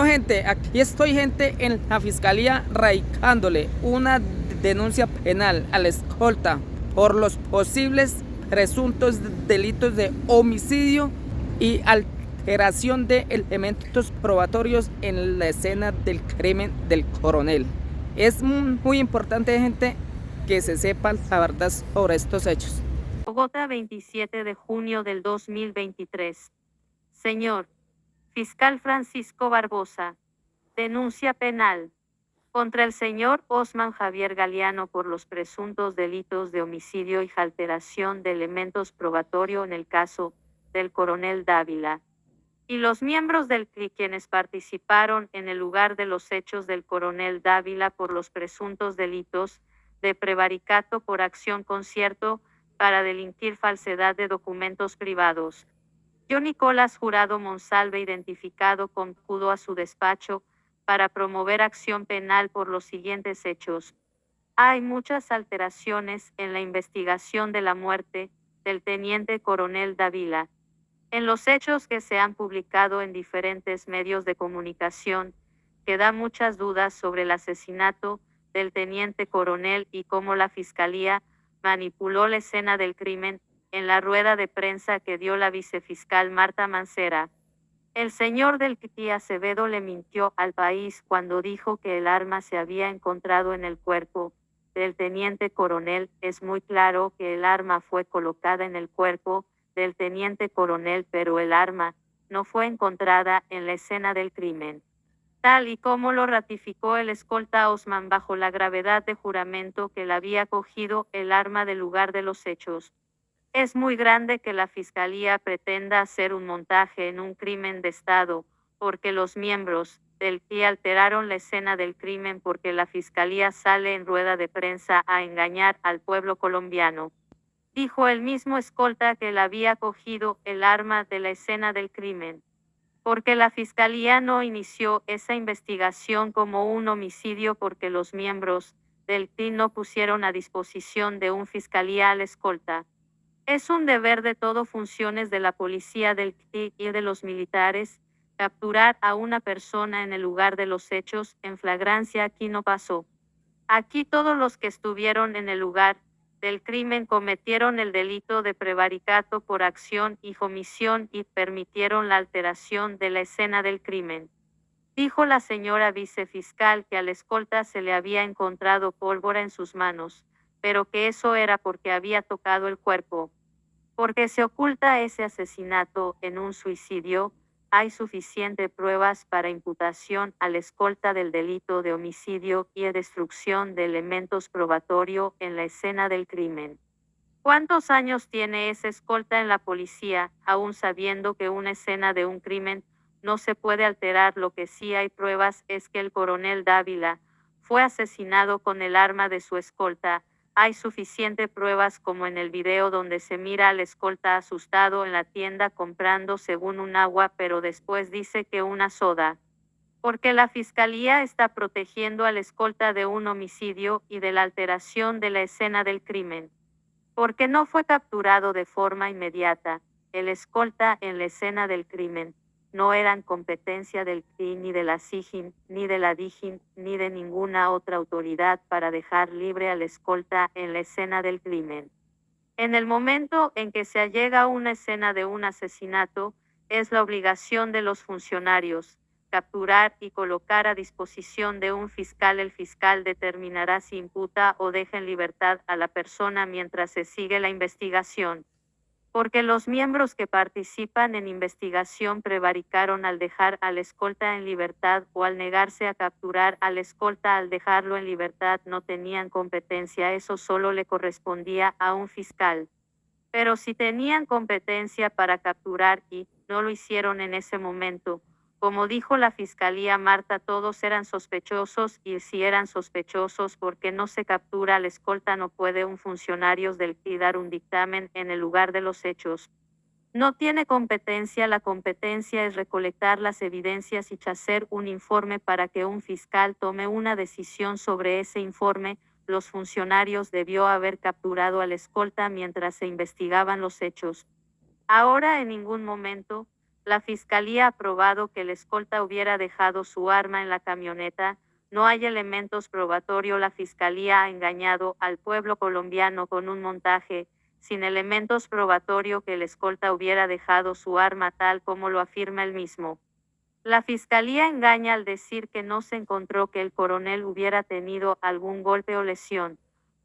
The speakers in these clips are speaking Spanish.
Bueno, gente, aquí estoy, gente, en la fiscalía radicándole una denuncia penal a la escolta por los posibles presuntos delitos de homicidio y alteración de elementos probatorios en la escena del crimen del coronel. Es muy importante, gente, que se sepa la verdad sobre estos hechos. Bogotá, 27 de junio del 2023. Señor Fiscal Francisco Barbosa, denuncia penal contra el señor Osman Javier Galeano por los presuntos delitos de homicidio y alteración de elementos probatorios en el caso del coronel Dávila y los miembros del CRI quienes participaron en el lugar de los hechos del coronel Dávila por los presuntos delitos de prevaricato por acción concierto para delinquir falsedad de documentos privados. Yo, Nicolás Jurado Monsalve, identificado con CUDO a su despacho, para promover acción penal por los siguientes hechos. Hay muchas alteraciones en la investigación de la muerte del teniente coronel Dávila. En los hechos que se han publicado en diferentes medios de comunicación, quedan muchas dudas sobre el asesinato del teniente coronel y cómo la Fiscalía manipuló la escena del crimen en la rueda de prensa que dio la vicefiscal Marta Mancera. El señor del CTI Acevedo le mintió al país cuando dijo que el arma se había encontrado en el cuerpo del teniente coronel. Es muy claro que el arma fue colocada en el cuerpo del teniente coronel, pero el arma no fue encontrada en la escena del crimen. Tal y como lo ratificó el escolta Osman bajo la gravedad de juramento que le había cogido el arma del lugar de los hechos. Es muy grande que la Fiscalía pretenda hacer un montaje en un crimen de Estado, porque los miembros del CTI alteraron la escena del crimen porque la Fiscalía sale en rueda de prensa a engañar al pueblo colombiano. Dijo el mismo escolta que le había cogido el arma de la escena del crimen, porque la Fiscalía no inició esa investigación como un homicidio porque los miembros del CTI no pusieron a disposición de un fiscalía al escolta. Es un deber de todo funciones de la policía del CTI y de los militares capturar a una persona en el lugar de los hechos. En flagrancia aquí no pasó. Aquí todos los que estuvieron en el lugar del crimen cometieron el delito de prevaricato por acción y omisión y permitieron la alteración de la escena del crimen. Dijo la señora vicefiscal que al escolta se le había encontrado pólvora en sus manos, pero que eso era porque había tocado el cuerpo. Porque se oculta ese asesinato en un suicidio, hay suficientes pruebas para imputación al escolta del delito de homicidio y destrucción de elementos probatorios en la escena del crimen. ¿Cuántos años tiene ese escolta en la policía, aún sabiendo que una escena de un crimen no se puede alterar? Lo que sí hay pruebas es que el coronel Dávila fue asesinado con el arma de su escolta. Hay suficientes pruebas como en el video donde se mira al escolta asustado en la tienda comprando según un agua, pero después dice que una soda. Porque la Fiscalía está protegiendo al escolta de un homicidio y de la alteración de la escena del crimen. Porque no fue capturado de forma inmediata, el escolta en la escena del crimen no eran competencia del CTI ni de la SIJIN, ni de la DIJIN, ni de ninguna otra autoridad para dejar libre al escolta en la escena del crimen. En el momento en que se allega a una escena de un asesinato, es la obligación de los funcionarios capturar y colocar a disposición de un fiscal. El fiscal determinará si imputa o deja en libertad a la persona mientras se sigue la investigación. Porque los miembros que participan en investigación prevaricaron al dejar al escolta en libertad o al negarse a capturar al escolta al dejarlo en libertad no tenían competencia. Eso solo le correspondía a un fiscal. Pero si tenían competencia para capturar y no lo hicieron en ese momento, como dijo la Fiscalía Marta, todos eran sospechosos y si eran sospechosos porque no se captura al escolta no puede un funcionario del CTI dar un dictamen en el lugar de los hechos. No tiene competencia, la competencia es recolectar las evidencias y hacer un informe para que un fiscal tome una decisión sobre ese informe. Los funcionarios debió haber capturado al escolta mientras se investigaban los hechos. Ahora en ningún momento La Fiscalía ha probado que el escolta hubiera dejado su arma en la camioneta. No hay elementos probatorios. La Fiscalía ha engañado al pueblo colombiano con un montaje, sin elementos probatorios que el escolta hubiera dejado su arma tal como lo afirma él mismo. La Fiscalía engaña al decir que no se encontró que el coronel hubiera tenido algún golpe o lesión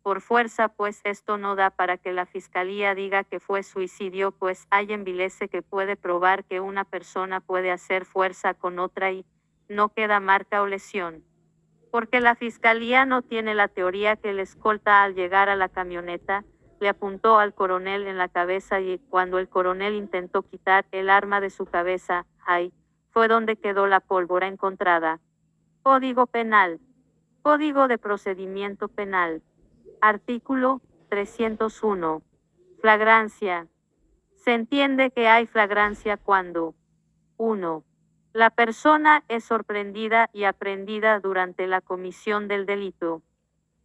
por fuerza, pues esto no da para que la Fiscalía diga que fue suicidio, pues hay evidencia que puede probar que una persona puede hacer fuerza con otra y no queda marca o lesión. Porque la Fiscalía no tiene la teoría que el escolta al llegar a la camioneta le apuntó al coronel en la cabeza y cuando el coronel intentó quitar el arma de su cabeza, ahí fue donde quedó la pólvora encontrada. Código Penal. Código de Procedimiento Penal. Artículo 301. Flagrancia. Se entiende que hay flagrancia cuando 1. La persona es sorprendida y aprehendida durante la comisión del delito.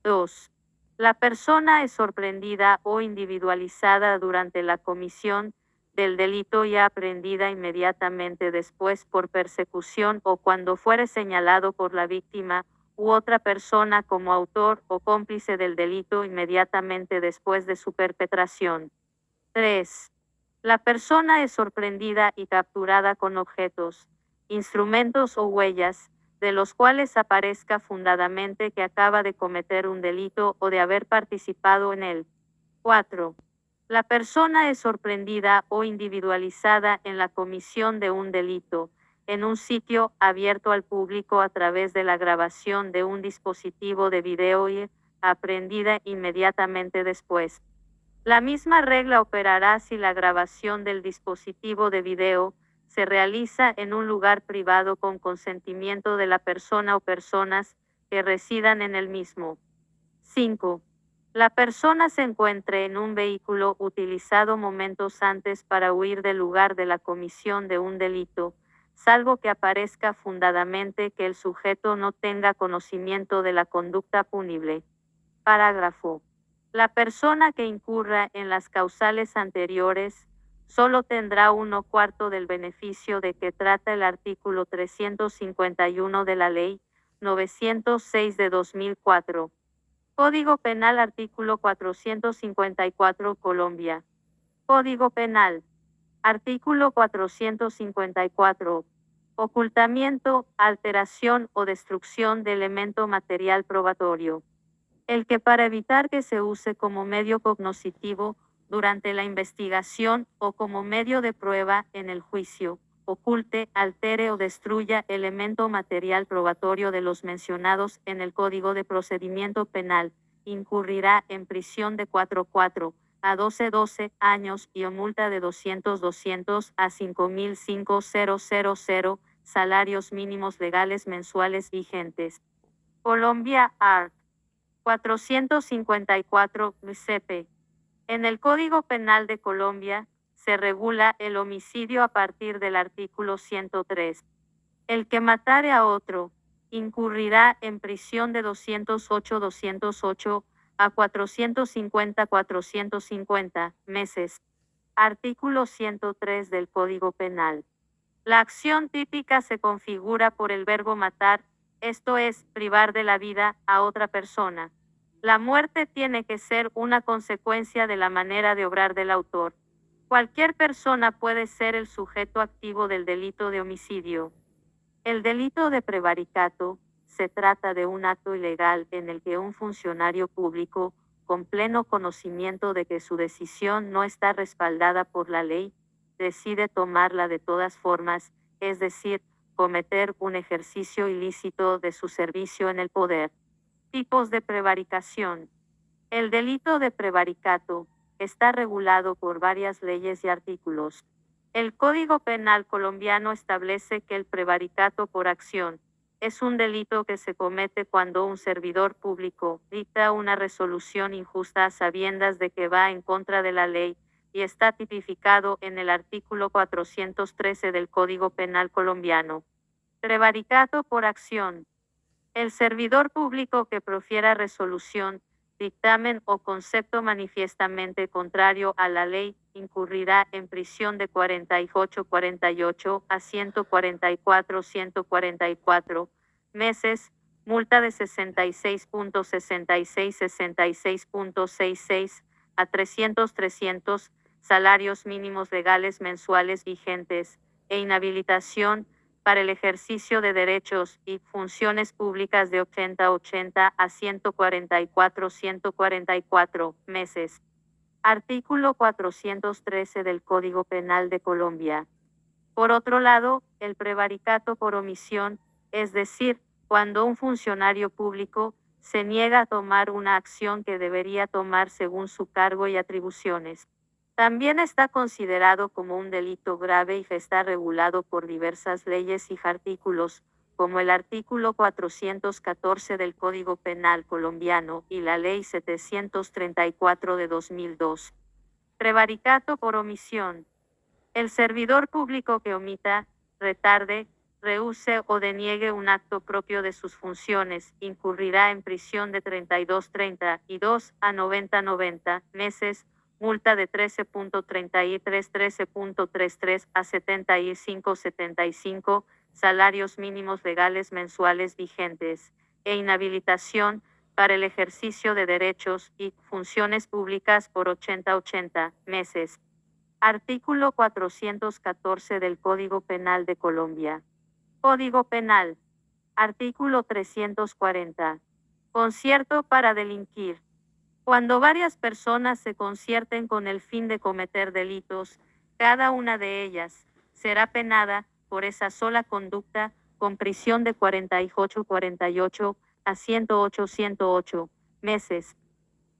2. La persona es sorprendida o individualizada durante la comisión del delito y aprehendida inmediatamente después por persecución o cuando fuere señalado por la víctima u otra persona como autor o cómplice del delito inmediatamente después de su perpetración. 3. La persona es sorprendida y capturada con objetos, instrumentos o huellas, de los cuales aparezca fundadamente que acaba de cometer un delito o de haber participado en él. 4. La persona es sorprendida o individualizada en la comisión de un delito, en un sitio abierto al público a través de la grabación de un dispositivo de video y aprehendida inmediatamente después. La misma regla operará si la grabación del dispositivo de video se realiza en un lugar privado con consentimiento de la persona o personas que residan en el mismo. 5. La persona se encuentre en un vehículo utilizado momentos antes para huir del lugar de la comisión de un delito, salvo que aparezca fundadamente que el sujeto no tenga conocimiento de la conducta punible. Parágrafo. La persona que incurra en las causales anteriores solo tendrá 1/4 del beneficio de que trata el artículo 351 de la Ley 906 de 2004. Código Penal. Artículo 454. Colombia. Código Penal. Artículo 454. Ocultamiento, alteración o destrucción de elemento material probatorio. El que para evitar que se use como medio cognoscitivo durante la investigación o como medio de prueba en el juicio, oculte, altere o destruya elemento material probatorio de los mencionados en el Código de Procedimiento Penal, incurrirá en prisión de 4 a 12 años y o multa de 200 a 5.500 salarios mínimos legales mensuales vigentes. Colombia Art. 454 CP. En el Código Penal de Colombia, se regula el homicidio a partir del artículo 103. El que matare a otro, incurrirá en prisión de 208 a 450 meses. Artículo 103 del Código Penal. La acción típica se configura por el verbo matar, esto es, privar de la vida a otra persona. La muerte tiene que ser una consecuencia de la manera de obrar del autor. Cualquier persona puede ser el sujeto activo del delito de homicidio. El delito de prevaricato se trata de un acto ilegal en el que un funcionario público, con pleno conocimiento de que su decisión no está respaldada por la ley, decide tomarla de todas formas, es decir, cometer un ejercicio ilícito de su servicio en el poder. Tipos de prevaricación. El delito de prevaricato está regulado por varias leyes y artículos. El Código Penal colombiano establece que el prevaricato por acción es un delito que se comete cuando un servidor público dicta una resolución injusta a sabiendas de que va en contra de la ley, y está tipificado en el artículo 413 del Código Penal colombiano. Prevaricato por acción. El servidor público que profiera resolución dictamen o concepto manifiestamente contrario a la ley, incurrirá en prisión de 48 a 144 meses, multa de 66.66 a 300 salarios mínimos legales mensuales vigentes, e inhabilitación para el ejercicio de derechos y funciones públicas de 80 a 144 meses. Artículo 413 del Código Penal de Colombia. Por otro lado, el prevaricato por omisión, es decir, cuando un funcionario público se niega a tomar una acción que debería tomar según su cargo y atribuciones. También está considerado como un delito grave y está regulado por diversas leyes y artículos, como el artículo 414 del Código Penal colombiano y la Ley 734 de 2002. Prevaricato por omisión. El servidor público que omita, retarde, rehúse o deniegue un acto propio de sus funciones, incurrirá en prisión de 32 a 90 meses, multa de 13.33 a 75 salarios mínimos legales mensuales vigentes, e inhabilitación para el ejercicio de derechos y funciones públicas por 80 meses. Artículo 414 del Código Penal de Colombia. Código Penal. Artículo 340. Concierto para delinquir. Cuando varias personas se concierten con el fin de cometer delitos, cada una de ellas será penada, por esa sola conducta, con prisión de 48 a 108 meses.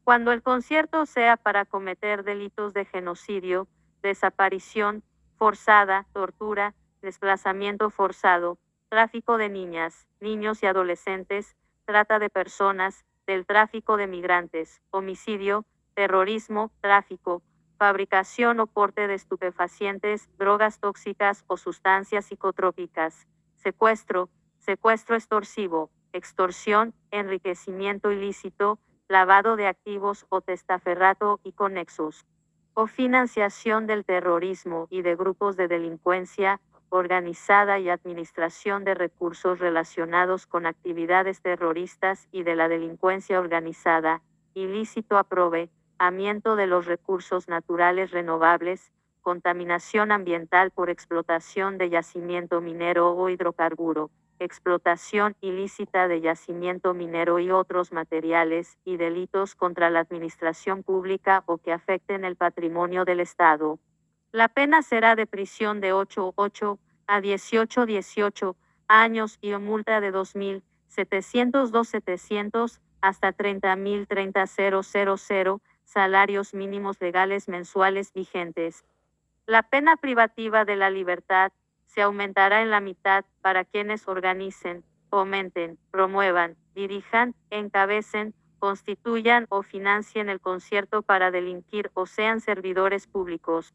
Cuando el concierto sea para cometer delitos de genocidio, desaparición forzada, tortura, desplazamiento forzado, tráfico de niñas, niños y adolescentes, trata de personas, del tráfico de migrantes, homicidio, terrorismo, tráfico, fabricación o porte de estupefacientes, drogas tóxicas o sustancias psicotrópicas, secuestro, secuestro extorsivo, extorsión, enriquecimiento ilícito, lavado de activos o testaferrato y conexos, o financiación del terrorismo y de grupos de delincuencia organizada y administración de recursos relacionados con actividades terroristas y de la delincuencia organizada, ilícito aprovechamiento de los recursos naturales renovables, contaminación ambiental por explotación de yacimiento minero o hidrocarburo, explotación ilícita de yacimiento minero y otros materiales, y delitos contra la administración pública o que afecten el patrimonio del Estado. La pena será de prisión de 8 a 18 años y multa de 2.700 hasta 30.000 salarios mínimos legales mensuales vigentes. La pena privativa de la libertad se aumentará en la mitad para quienes organicen, fomenten, promuevan, dirijan, encabecen, constituyan o financien el concierto para delinquir o sean servidores públicos.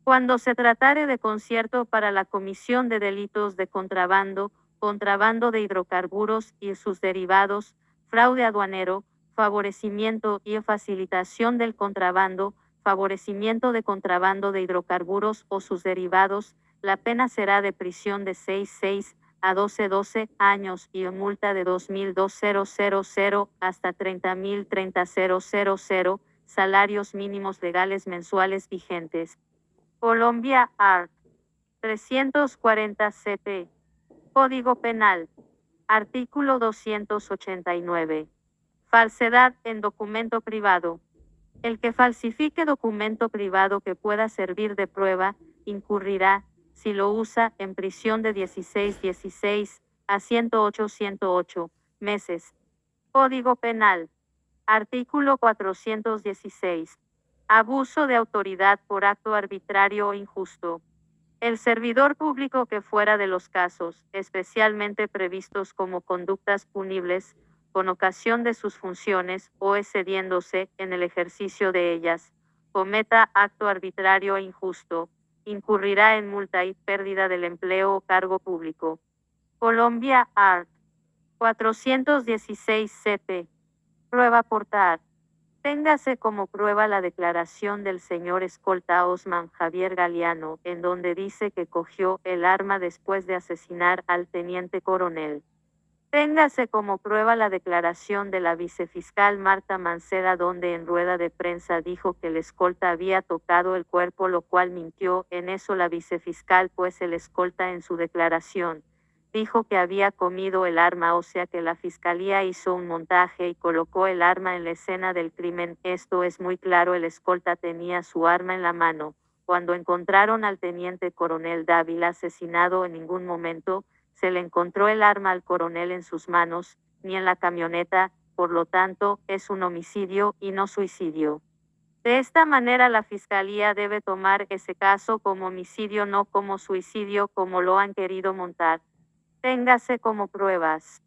Cuando se tratare de concierto para la comisión de delitos de contrabando, contrabando de hidrocarburos y sus derivados, fraude aduanero, favorecimiento y facilitación del contrabando, favorecimiento de contrabando de hidrocarburos o sus derivados, la pena será de prisión de 6 a 12 años y multa de 2.200 hasta 30.000 salarios mínimos legales mensuales vigentes. Colombia Art. 340 CP. Código Penal. Artículo 289. Falsedad en documento privado. El que falsifique documento privado que pueda servir de prueba, incurrirá, si lo usa, en prisión de 16 a 108 meses. Código Penal. Artículo 416. Abuso de autoridad por acto arbitrario o injusto. El servidor público que fuera de los casos, especialmente previstos como conductas punibles, con ocasión de sus funciones o excediéndose en el ejercicio de ellas, cometa acto arbitrario e injusto, incurrirá en multa y pérdida del empleo o cargo público. Colombia Art. 416 CP. Prueba portar. Téngase como prueba la declaración del señor escolta Osman Javier Galeano, en donde dice que cogió el arma después de asesinar al teniente coronel. Téngase como prueba la declaración de la vicefiscal Marta Mancera, donde en rueda de prensa dijo que el escolta había tocado el cuerpo, lo cual mintió en eso la vicefiscal, pues el escolta en su declaración dijo que había comido el arma, o sea que la fiscalía hizo un montaje y colocó el arma en la escena del crimen. Esto es muy claro, el escolta tenía su arma en la mano. Cuando encontraron al teniente coronel Dávila asesinado, en ningún momento se le encontró el arma al coronel en sus manos, ni en la camioneta, por lo tanto, es un homicidio y no suicidio. De esta manera la fiscalía debe tomar ese caso como homicidio, no como suicidio como lo han querido montar. Téngase como pruebas.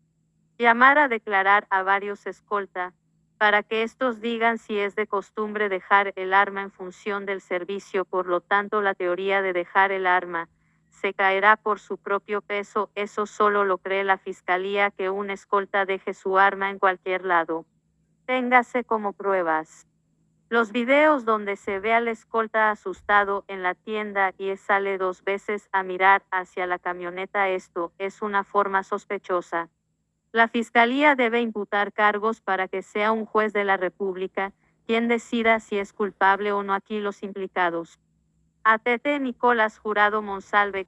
Llamar a declarar a varios escolta, para que estos digan si es de costumbre dejar el arma en función del servicio. Por lo tanto, la teoría de dejar el arma se caerá por su propio peso. Eso solo lo cree la fiscalía, que un escolta deje su arma en cualquier lado. Téngase como pruebas. Los videos donde se ve al escolta asustado en la tienda y sale 2 veces a mirar hacia la camioneta, esto es una forma sospechosa. La fiscalía debe imputar cargos para que sea un juez de la República quien decida si es culpable o no aquí los implicados. ATT Nicolás Jurado Monsalve.